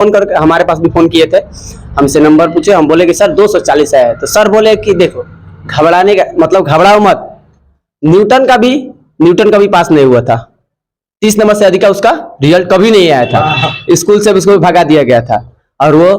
Phone करके हमारे पास भी फोन किए थे, हमसे नंबर पूछे, हम बोले कि सर 240 है, तो सर बोले कि देखो घबराने का मतलब घबराओ मत, न्यूटन का भी पास नहीं हुआ था, 30 नंबर से अधिक उसका रिजल्ट कभी नहीं आया था, स्कूल से उसको भगा दिया गया था और वो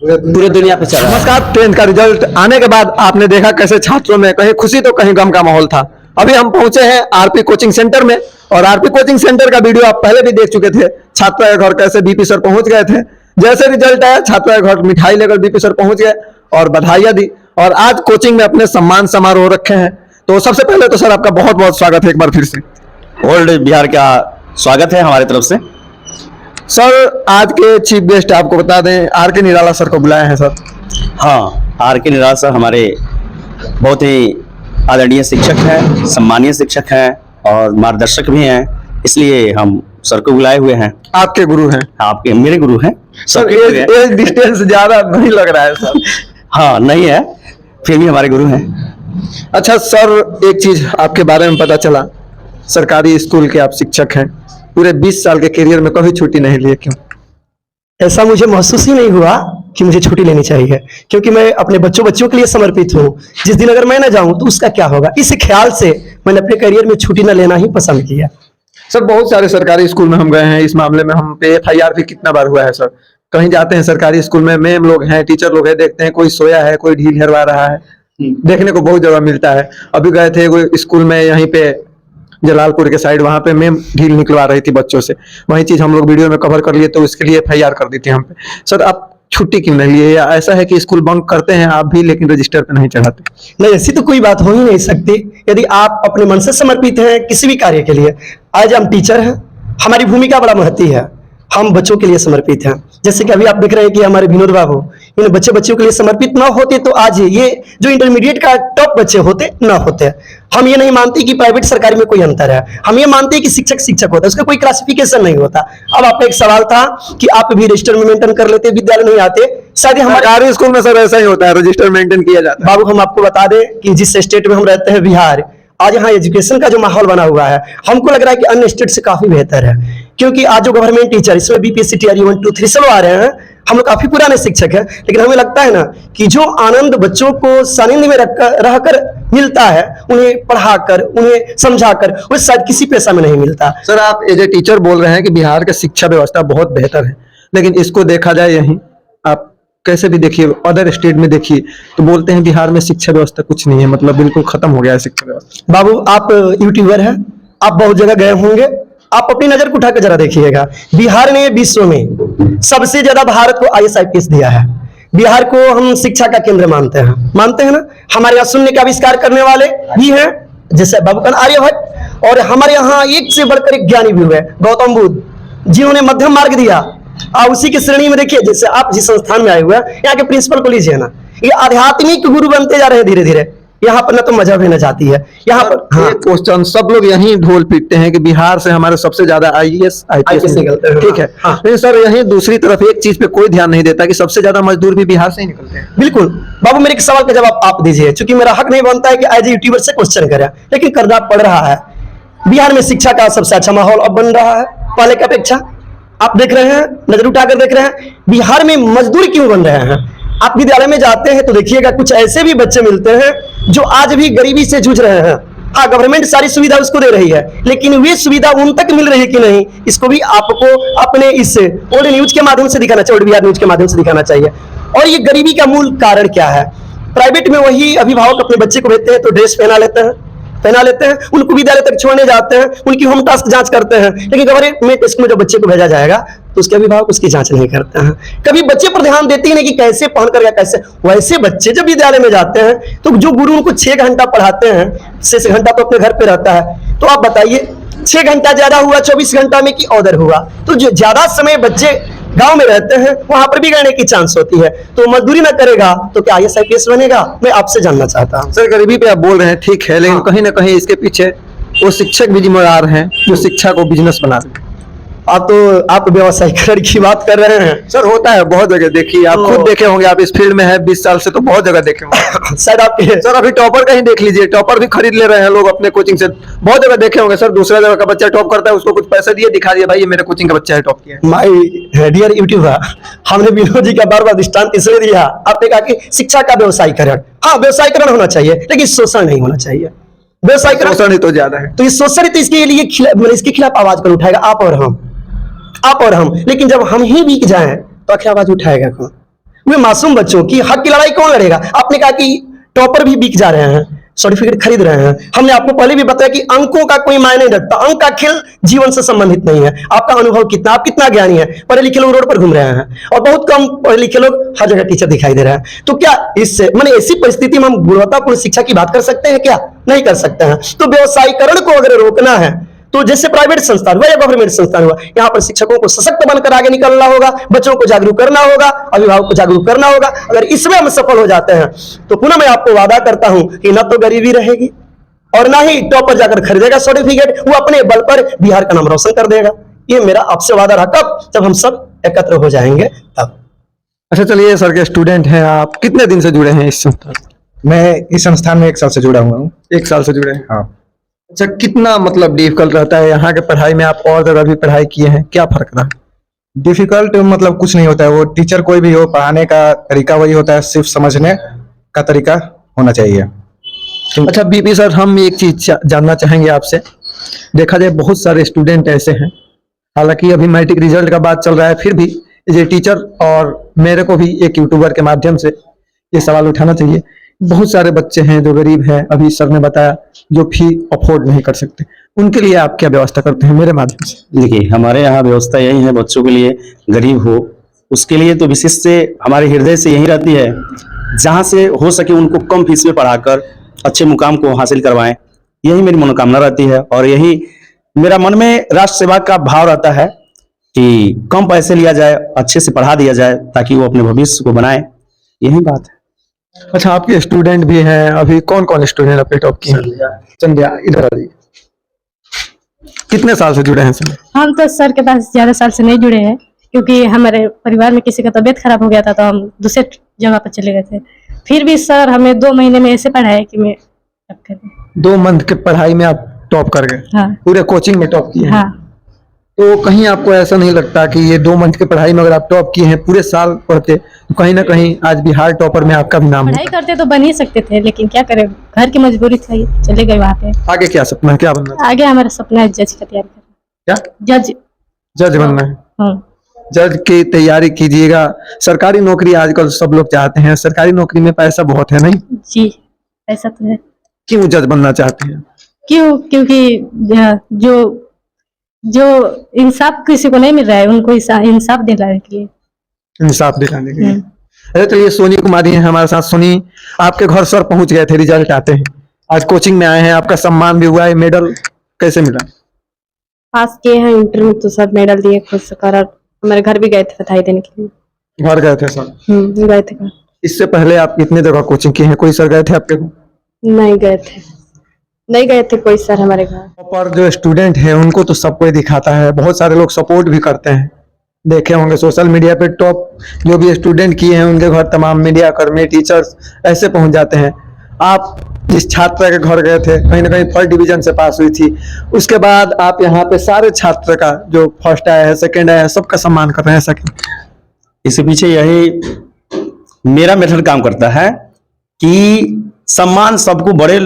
पूरे दुनिया पे चल रहा है। नमस्कार। 10th का रिजल्ट आने के बाद आपने देखा कैसे छात्रों में कहीं खुशी तो कहीं गम का माहौल था। अभी हम पहुंचे हैं आरपी कोचिंग सेंटर में और आरपी कोचिंग सेंटर का वीडियो आप पहले भी देख चुके थे। छात्रों के घर कैसे बीपी सर पहुंच गए थे, जैसे रिजल्ट आया छात्रों के घर मिठाई लेकर बीपी सर पहुंच गए और बधाइयां दी और आज कोचिंग में अपने सम्मान समारोह रखे हैं। तो सबसे पहले तो सर आपका बहुत बहुत स्वागत है एक बार फिर से। ओल्ड बिहार का स्वागत है हमारी तरफ से। सर आज के चीफ गेस्ट आपको बता दें आर के निराला सर को बुलाए हैं सर। हाँ, आर के निराला सर हमारे बहुत ही आदरणीय शिक्षक हैं, सम्मानीय शिक्षक हैं और मार्गदर्शक भी हैं, इसलिए हम सर को बुलाए हुए हैं। आपके गुरु हैं? आपके मेरे गुरु हैं सर। एज डिस्टेंस ज्यादा नहीं लग रहा है सर? हाँ नहीं है, फिर भी हमारे गुरु हैं। अच्छा सर, एक चीज आपके बारे में पता चला, सरकारी स्कूल के आप शिक्षक हैं, पूरे 20 साल के करियर में कभी छुट्टी नहीं लिए, क्यों? ऐसा मुझे महसूस ही नहीं हुआ कि मुझे छुट्टी लेनी चाहिए, क्योंकि मैं अपने बच्चों के लिए समर्पित हूँ। जिस दिन अगर मैं ना जाऊं तो उसका क्या होगा, इस ख्याल से मैंने अपने करियर में छुट्टी न लेना ही पसंद किया। सर बहुत सारे सरकारी स्कूल में हम गए हैं, इस मामले में हम पे FIR भी कितना बार हुआ है सर। कहीं जाते हैं सरकारी स्कूल में, मैम लोग हैं, टीचर लोग हैं, देखते हैं कोई सोया है, कोई ढील हेरवा रहा है, देखने को बहुत जगह मिलता है। अभी गए थे कोई स्कूल में यहीं पे जलालपुर के साइड, वहां पे मैम ढील निकलवा रही थी बच्चों से, वही चीज हम लोग वीडियो में कवर कर लिए तो उसके लिए FIR कर दी थी हम पे। सर आप छुट्टी क्यों नहीं लिए, या ऐसा है कि स्कूल बंक करते हैं आप भी लेकिन रजिस्टर पे नहीं चढ़ाते? नहीं, ऐसी तो कोई बात हो ही नहीं सकती। यदि आप अपने मन से समर्पित हैं किसी भी कार्य के लिए, आज हम टीचर हैं, हमारी भूमिका बड़ा महत्ती है, हम बच्चों के लिए समर्पित हैं। जैसे कि अभी आप देख रहे हैं कि हमारे विनोद बाबू इन बच्चों के लिए समर्पित ना होते तो आज ये जो इंटरमीडिएट का टॉप बच्चे होते ना होते। हम ये नहीं मानते कि प्राइवेट सरकारी में कोई अंतर है, हम ये मानते हैं कि शिक्षक होता है, उसका कोई क्लासिफिकेशन नहीं होता। अब आपका एक सवाल था कि आप भी रजिस्टर में मेंटेन कर लेते, विद्यालय नहीं आते, शायद हमारे स्कूल में सर ऐसा ही होता है, रजिस्टर मेंटेन किया जाता है। बाबू हम आपको बता दें कि जिस स्टेट में हम रहते हैं बिहार, आज यहाँ एजुकेशन का जो माहौल बना हुआ है हमको लग रहा है कि अन्य स्टेट से काफी बेहतर है, क्योंकि आज जो गवर्नमेंट टीचर इसमें BPSC Tier 1, 2, 3 सब आ रहे हैं, हम लोग काफी पुराने शिक्षक हैं, लेकिन हमें लगता है ना कि जो आनंद बच्चों को सानिध्य में रहकर मिलता है, उन्हें पढ़ाकर, उन्हें समझाकर, वो शायद किसी पेशा में नहीं मिलता। सर आप एज ए टीचर बोल रहे हैं कि बिहार का शिक्षा व्यवस्था बहुत बेहतर है, लेकिन इसको देखा जाए यहीं आप कैसे भी देखिए, अदर स्टेट में देखिए तो बोलते हैं बिहार में शिक्षा व्यवस्था कुछ नहीं है, मतलब बिल्कुल खत्म हो गया है शिक्षा व्यवस्था। बाबू आप यूट्यूबर हैं, आप बहुत जगह गए होंगे, आप अपनी नजर को उठाकर जरा देखिएगा, बिहार ने विश्व में सबसे ज्यादा भारत को IAS IPS दिया है। बिहार को हम शिक्षा का केंद्र मानते हैं ना। हमारे यहाँ शून्य का आविष्कार करने वाले भी हैं, जैसे बाबूकान आर्यभट्ट, और हमारे यहाँ एक से बढ़कर एक ज्ञानी भी हुए, गौतम बुद्ध, जिन्होंने मध्यम मार्ग दिया। उसी की श्रेणी में देखिए, जैसे आप जिस संस्थान में आए हुए हैं, यहाँ के प्रिंसिपल को लीजिए ना, ये आध्यात्मिक गुरु बनते जा रहे हैं धीरे धीरे। यहाँ पर ना तो मजहब है ना जाती है यहाँ पर। हाँ, क्वेश्चन सब लोग यही ढोल पीटते हैं कि बिहार से हमारे सबसे ज्यादा IAS IPS निकलते हैं, ठीक है। हाँ। लेकिन सर यही दूसरी तरफ एक चीज पे कोई ध्यान नहीं देता कि सबसे ज्यादा मजदूर भी बिहार से ही निकलते हैं। बिल्कुल बाबू, मेरे एक सवाल का जवाब आप दीजिए, क्योंकि मेरा हक नहीं बनता है कि एज ए यूट्यूबर से क्वेश्चन करें, लेकिन करना पड़ रहा है। बिहार में शिक्षा का सबसे अच्छा माहौल अब बन रहा है पहले की अपेक्षा। आप देख रहे हैं, नजर उठाकर देख रहे हैं, बिहार में मजदूर क्यों बन रहे हैं। आप विद्यालय में जाते हैं तो देखिएगा कुछ ऐसे भी बच्चे मिलते हैं जो आज भी गरीबी से जूझ रहे हैं। हाँ, गवर्नमेंट सारी सुविधा उसको दे रही है, लेकिन वे सुविधा उन तक मिल रही है कि नहीं, इसको भी आपको अपने इस ओल्ड न्यूज के माध्यम से दिखाना चाहिए, ओल्ड बिहार न्यूज के माध्यम से दिखाना चाहिए। और ये गरीबी का मूल कारण क्या है। प्राइवेट में वही अभिभावक अपने बच्चे को भेजते हैं तो ड्रेस पहना लेते हैं, उनको विद्यालय तक छोड़ने जाते हैं, उनकी होम टास्क जांच करते हैं, लेकिन गवर्नमेंट स्कूल में जब बच्चे को भेजा जाएगा तो उसके अभिभावक उसकी जांच नहीं करते हैं। कभी बच्चे पर ध्यान देते ही नहीं कि कैसे पढ़ कर या कैसे। वैसे बच्चे जब विद्यालय में जाते हैं तो जो गुरु उनको 6 घंटा पढ़ाते हैं, 6 घंटा तो अपने घर पे रहता है, तो आप बताइए 6 घंटा ज्यादा हुआ 24 घंटा में कि ऑर्डर हुआ, तो जो ज्यादा समय बच्चे गांव में रहते हैं वहां पर बिगड़ने की चांस होती है। तो मजदूरी ना करेगा तो क्या IAS IPS बनेगा, मैं आपसे जानना चाहता हूँ। सर गरीबी पे आप बोल रहे हैं, ठीक है, लेकिन कहीं ना कहीं इसके पीछे वो शिक्षक भी जिम्मेदार हैं जो शिक्षा को बिजनेस बना रहे हैं। आप व्यवसायीकरण की बात कर रहे हैं। सर होता है बहुत जगह, देखिए आप खुद देखे होंगे, आप इस फील्ड में हैं 20 साल से, तो बहुत जगह देखे होंगे। शायद आपके सर अभी टॉपर का ही देख लीजिए, टॉपर भी खरीद ले रहे हैं लोग अपने कोचिंग से, बहुत जगह देखे होंगे सर। दूसरा जगह का बच्चा टॉप करता है, उसको कुछ पैसे दिए, दिखा दिया भाई ये मेरे कोचिंग का बच्चा है, टॉप किया है। माय डियर यूट्यूबर, हमने विनोद जी का बार बार दृष्टांत इसलिए दिया, आपने कहा कि शिक्षा का व्यवसायीकरण, हाँ व्यवसायीकरण होना चाहिए, लेकिन शोषण नहीं होना चाहिए। व्यवसायीकरण शोषण ही तो ज्यादा है। तो ये शोषण तो इसके लिए इसके खिलाफ आवाज कर उठाएगा आप और हम। लेकिन जब हम ही बिक जाएं तो आखिर आवाज उठाएगा कौन? वे मासूम बच्चों की हक की लड़ाई कौन लड़ेगा? आपने कहा कि टॉपर भी बिक जा रहे हैं, सर्टिफिकेट खरीद रहे हैं। हमने आपको पहले भी बताया कि अंकों का कोई मायने नहीं रखता, अंक का खेल जीवन से संबंधित नहीं है। आपका अनुभव कितना, आप कितना ज्ञानी है? पढ़े लिखे लोग रोड पर घूम रहे हैं और बहुत कम पढ़े लिखे लोग हर जगह टीचर दिखाई दे रहे हैं। तो क्या इससे माने ऐसी परिस्थिति में हम गुणवत्तापूर्ण शिक्षा की बात कर सकते हैं क्या? नहीं कर सकते हैं। तो व्यवसायीकरण को अगर रोकना है तो जैसे प्राइवेट संस्थान हुआ या गवर्नमेंट संस्थान हुआ, यहाँ पर शिक्षकों को सशक्त बनकर आगे निकलना होगा, बच्चों को जागरूक करना होगा, अभिभावक को जागरूक करना होगा। अगर इसमें हम सफल हो जाते हैं तो पुनः मैं आपको वादा करता हूं कि न तो गरीबी रहेगी और ना ही टॉपर जाकर खरीदेगा सर्टिफिकेट, वो अपने बल पर बिहार का नाम रोशन कर देगा। ये मेरा आपसे वादा रहा। कब? जब हम सब एकत्र हो जाएंगे तब। अच्छा चलिए, सर के स्टूडेंट हैं आप, कितने दिन से जुड़े हैं इस संस्थान से? मैं इस संस्थान में 1 साल से जुड़ा हुआ हूँ। 1 साल से जुड़े हैं। हाँ। अच्छा कितना मतलब डिफिकल्ट रहता है यहाँ के पढ़ाई में? आप और जगह भी पढ़ाई किए हैं, क्या फर्क रहा? डिफिकल्ट मतलब कुछ नहीं होता है, वो टीचर कोई भी हो, पढ़ाने का तरीका वही होता है, सिर्फ समझने का तरीका होना चाहिए। अच्छा बीपी सर, हम एक चीज जानना चाहेंगे आपसे। देखा जाए बहुत सारे स्टूडेंट ऐसे हैं, हालांकि अभी मैट्रिक रिजल्ट का बात चल रहा है, फिर भी ये टीचर और मेरे को भी एक यूट्यूबर के माध्यम से ये सवाल उठाना चाहिए। बहुत सारे बच्चे हैं जो गरीब हैं, अभी सर ने बताया, जो फी अफोर्ड नहीं कर सकते, उनके लिए आप क्या व्यवस्था करते हैं मेरे माध्यम से? देखिए हमारे यहाँ व्यवस्था यही है, बच्चों के लिए गरीब हो उसके लिए तो विशेष से हमारे हृदय से यही रहती है, जहाँ से हो सके उनको कम फीस में पढ़ाकर अच्छे मुकाम को हासिल करवाएं। यही मेरी मनोकामना रहती है और यही मेरा मन में राष्ट्र सेवा का भाव रहता है कि कम पैसे लिया जाए, अच्छे से पढ़ा दिया जाए ताकि वो अपने भविष्य को बनाए। यही बात है। अच्छा आपके स्टूडेंट भी हैं, अभी कौन कौन स्टूडेंट अपने टॉप किए हैं? संध्या इधर आ जाइए। कितने साल से जुड़े हैं सर? हम तो सर के पास ज्यादा साल से नहीं जुड़े हैं, क्योंकि हमारे परिवार में किसी का तबीयत खराब हो गया था तो हम दूसरे जगह पर चले गए थे। फिर भी सर हमें 2 महीने में ऐसे पढ़ाए कि मैं टॉप कर गई। 2 मंथ के पढ़ाई में आप टॉप कर गए? हाँ। पूरे कोचिंग में टॉप किए हैं? हाँ। तो कहीं आपको ऐसा नहीं लगता कि ये 2 मंथ की पढ़ाई में अगर आप टॉप किए हैं, पूरे साल पढ़ते, तो कहीं ना कहीं आज बिहार टॉपर में आपका भी नाम पढ़ाई करते तो बन ही सकते थे, लेकिन क्या करें, घर की मजबूरी थी, चले गए वहाँ पे। आगे क्या सपना है, क्या बनना है? आगे हमारा सपना है जज का तैयारी करना। क्या? जज। जज बनना है? हाँ। जज की तैयारी कीजिएगा। सरकारी नौकरी आजकल सब लोग चाहते हैं, सरकारी नौकरी में पैसा बहुत है, नहीं? जी ऐसा तो है। क्यों जज बनना चाहते हैं? क्यों? क्योंकि जो इंसाफ किसी को नहीं मिल रहा है, उनको इंसाफ दिलाने के लिए। इंसाफ दिलाने के लिए। अरे तो ये सोनी कुमारी है हमारे साथ। सोनी, आपके घर सर पहुंच गए थे, रिजल्ट आते हैं, आज कोचिंग में आए हैं, आपका सम्मान भी हुआ है, मेडल कैसे मिला? पास किए हैं इंटरव्यू तो सब मेडल दिए, खुद से कर हमारे घर भी गए थे बधाई देने के लिए। घर गए थे सर? गए थे। इससे पहले आप कितने जगह कोचिंग किए हैं? कोई सर गए थे आपके? नहीं गए थे कोई सर हमारे घर। पर जो स्टूडेंट है उनको तो सब कोई दिखाता है, बहुत सारे लोग सपोर्ट भी करते हैं, देखे होंगे सोशल मीडिया पे। टॉप जो भी स्टूडेंट किए हैं उनके घर तमाम मीडिया कर्मी, टीचर्स ऐसे पहुंच जाते हैं। आप जिस छात्र के घर गए थे, कहीं ना कहीं फर्स्ट डिवीजन से पास हुई थी, उसके बाद आप यहाँ पे सारे छात्र का जो फर्स्ट आया है, सेकंड आया है, सबका सम्मान कर रहे हैं। सके इसके पीछे यही मेरा मेथड काम करता है कि सम्मान सबको, बड़े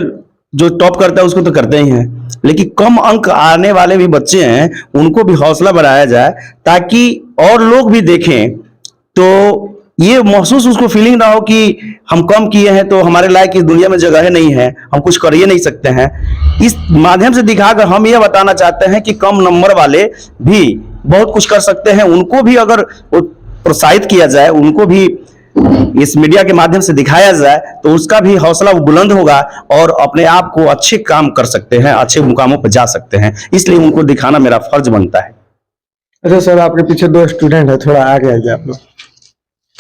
जो टॉप करता है उसको तो करते ही हैं, लेकिन कम अंक आने वाले भी बच्चे हैं उनको भी हौसला बढ़ाया जाए ताकि और लोग भी देखें, तो ये महसूस उसको फीलिंग ना हो कि हम कम किए हैं तो हमारे लायक इस दुनिया में जगह नहीं है, हम कुछ कर ही नहीं सकते हैं। इस माध्यम से दिखाकर हम ये बताना चाहते हैं कि कम नंबर वाले भी बहुत कुछ कर सकते हैं, उनको भी अगर प्रोत्साहित किया जाए, उनको भी इस मीडिया के माध्यम से दिखाया जाए तो उसका भी हौसला बुलंद होगा और अपने आप को अच्छे काम कर सकते हैं, अच्छे मुकामों पर जा सकते हैं। इसलिए उनको दिखाना मेरा फर्ज बनता है। अच्छा सर, आपके पीछे 2 स्टूडेंट है, थोड़ा आगे आइए आप लोग।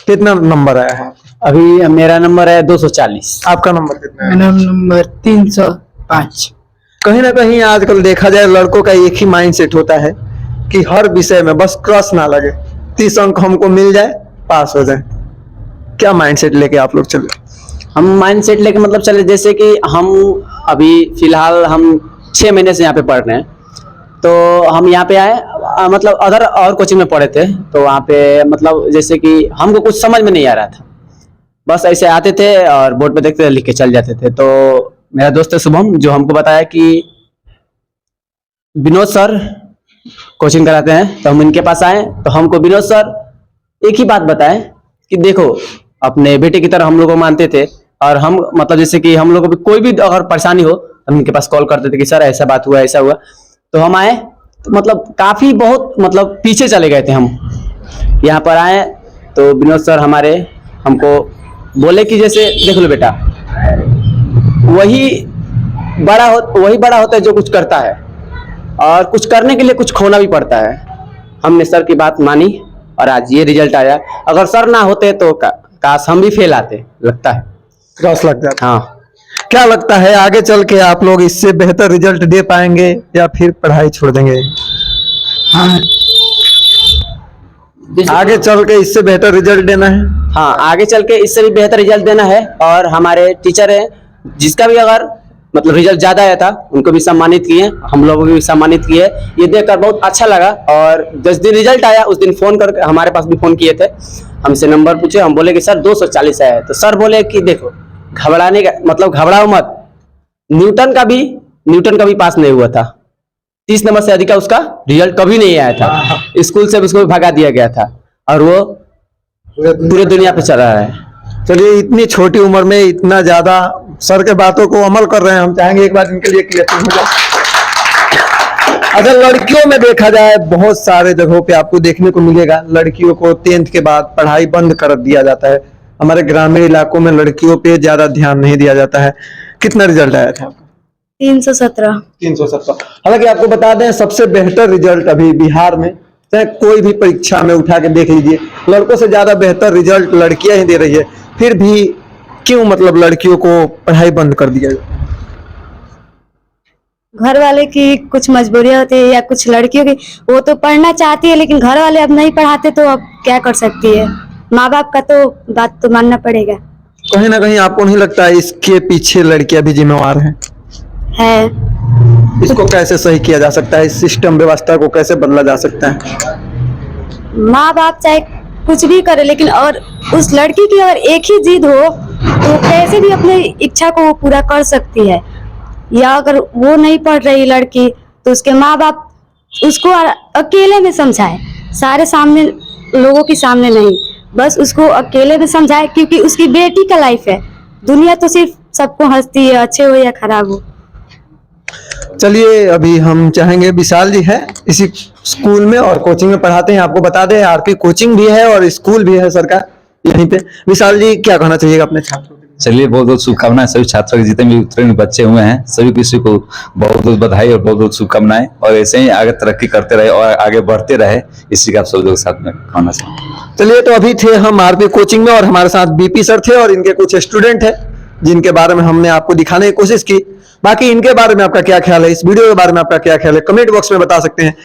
कितना नंबर आया है? अभी मेरा नंबर है 240। आपका नंबर कितना है? मेरा नंबर 305। कहीं ना कहीं आजकल देखा जाए लड़कों का एक ही माइंड सेट होता है कि हर विषय में बस क्रॉस ना लगे, 30 अंक हमको मिल जाए, पास हो जाए। क्या माइंडसेट लेके आप लोग चले? हम माइंड सेट लेके मतलब चले, जैसे कि हम अभी फिलहाल हम 6 महीने से यहाँ पे पढ़ रहे हैं, तो हम यहाँ पे आए मतलब अदर और कोचिंग में पढ़े थे, तो वहाँ पे मतलब जैसे कि हमको कुछ समझ में नहीं आ रहा था, बस ऐसे आते थे और बोर्ड पे देखते थे, लिख के चल जाते थे। तो मेरा दोस्त है शुभम, जो हमको बताया कि विनोद सर कोचिंग कराते हैं, तो हम इनके पास आए। तो हमको विनोद सर एक ही बात बताएं कि देखो, अपने बेटे की तरह हम लोग को मानते थे, और हम मतलब जैसे कि हम लोग को भी कोई भी अगर परेशानी हो, हम इनके पास कॉल करते थे कि सर ऐसा बात हुआ, ऐसा हुआ। तो हम आए तो मतलब काफी बहुत मतलब पीछे चले गए थे हम। यहाँ पर आए तो विनोद सर हमारे हमको बोले कि जैसे देख लो बेटा, वही बड़ा होता है जो कुछ करता है, और कुछ करने के लिए कुछ खोना भी पड़ता है। हमने सर की बात मानी और आज ये रिजल्ट आया। अगर सर ना होते तो काश हम भी फेल आते, लगता है। क्रॉस लग जाता। हाँ, क्या लगता है आगे चल के आप लोग इससे बेहतर रिजल्ट दे पाएंगे या फिर पढ़ाई छोड़ देंगे? आगे चल के इससे बेहतर रिजल्ट देना है। हाँ, आगे चल के इससे भी बेहतर रिजल्ट देना है। और हमारे टीचर हैं, जिसका भी अगर मतलब रिजल्ट ज्यादा आया था, उनको भी सम्मानित किए, हम लोगों को भी सम्मानित किए। ये देखकर बहुत अच्छा लगा। और जिस दिन रिजल्ट आया उस दिन फोन करके हमारे पास भी फोन किए थे, हमसे नंबर पूछे, हम बोले कि सर 240 आया है। तो सर बोले कि देखो, घबराने का मतलब घबराओ मत, न्यूटन का भी पास नहीं हुआ था, 30 नंबर से अधिक का उसका रिजल्ट कभी नहीं आया था। स्कूल से उसको भी भगा दिया गया था, और वो पूरे दुनिया पे चला रहा है। चलिए, इतनी छोटी उम्र में इतना ज्यादा सर के बातों को अमल कर रहे हैं, हम चाहेंगे एक बार इनके लिए क्लियर हो जाए। अगर लड़कियों में देखा जाए, बहुत सारे जगहों पे आपको देखने को मिलेगा, लड़कियों को 10th के बाद पढ़ाई बंद कर दिया जाता है। हमारे ग्रामीण इलाकों में लड़कियों पे ज्यादा ध्यान नहीं दिया जाता है। कितना रिजल्ट आया था आपका? 317। 317। हालांकि आपको बता दें, सबसे बेहतर रिजल्ट अभी बिहार में, चाहे कोई भी परीक्षा में उठा के देख लीजिए, लड़कों से ज्यादा बेहतर रिजल्ट लड़कियां ही दे रही है। फिर भी क्यों मतलब लड़कियों को पढ़ाई बंद कर दिया जाता है? घर वाले की कुछ मजबूरियां होती है, या कुछ लड़कियों की, वो तो पढ़ना चाहती है लेकिन घर वाले अब नहीं पढ़ाते, तो अब क्या कर सकती है। माँ बाप का तो बात तो मानना पड़ेगा। कहीं ना कहीं आपको नहीं लगता है इसके पीछे लड़कियां भी जिम्मेवार हैं? है। इसको कैसे सही किया जा सकता है? इस सिस्टम व्यवस्था को कैसे बदला जा सकता है? माँ बाप चाहे कुछ भी करे, लेकिन और उस लड़की की अगर एक ही जिद हो तो कैसे भी अपनी इच्छा को वो पूरा कर सकती है। या अगर वो नहीं पढ़ रही लड़की, तो उसके माँ बाप उसको अकेले में समझाए, सारे सामने लोगों के सामने नहीं, बस उसको अकेले में समझाए, क्योंकि उसकी बेटी का लाइफ है। दुनिया तो सिर्फ सबको हंसती है, अच्छे हो या खराब हो। चलिए, अभी हम चाहेंगे, विशाल जी है इसी स्कूल में और कोचिंग में पढ़ाते हैं। आपको बता दें, आरपी कोचिंग भी है और स्कूल भी है सर का यहीं पे। विशाल जी, क्या कहना चाहिएगा अपने छात्रों के लिए? चलिए, बहुत बहुत शुभकामनाएं सभी छात्रों के, जितने भी उत्तीर्ण बच्चे हुए हैं, सभी किसी को बहुत बहुत बधाई और बहुत बहुत शुभकामनाएं। और ऐसे ही आगे तरक्की करते रहे और आगे बढ़ते रहे, इसी का आप सब लोग साथ में कहना चाहूँगा। चलिए, तो अभी थे हम आरपी कोचिंग में और हमारे साथ बीपी सर थे और इनके कुछ स्टूडेंट है, जिनके बारे में हमने आपको दिखाने की कोशिश की। बाकी इनके बारे में आपका क्या ख्याल है, इस वीडियो के बारे में आपका क्या ख्याल है, कमेंट बॉक्स में बता सकते हैं।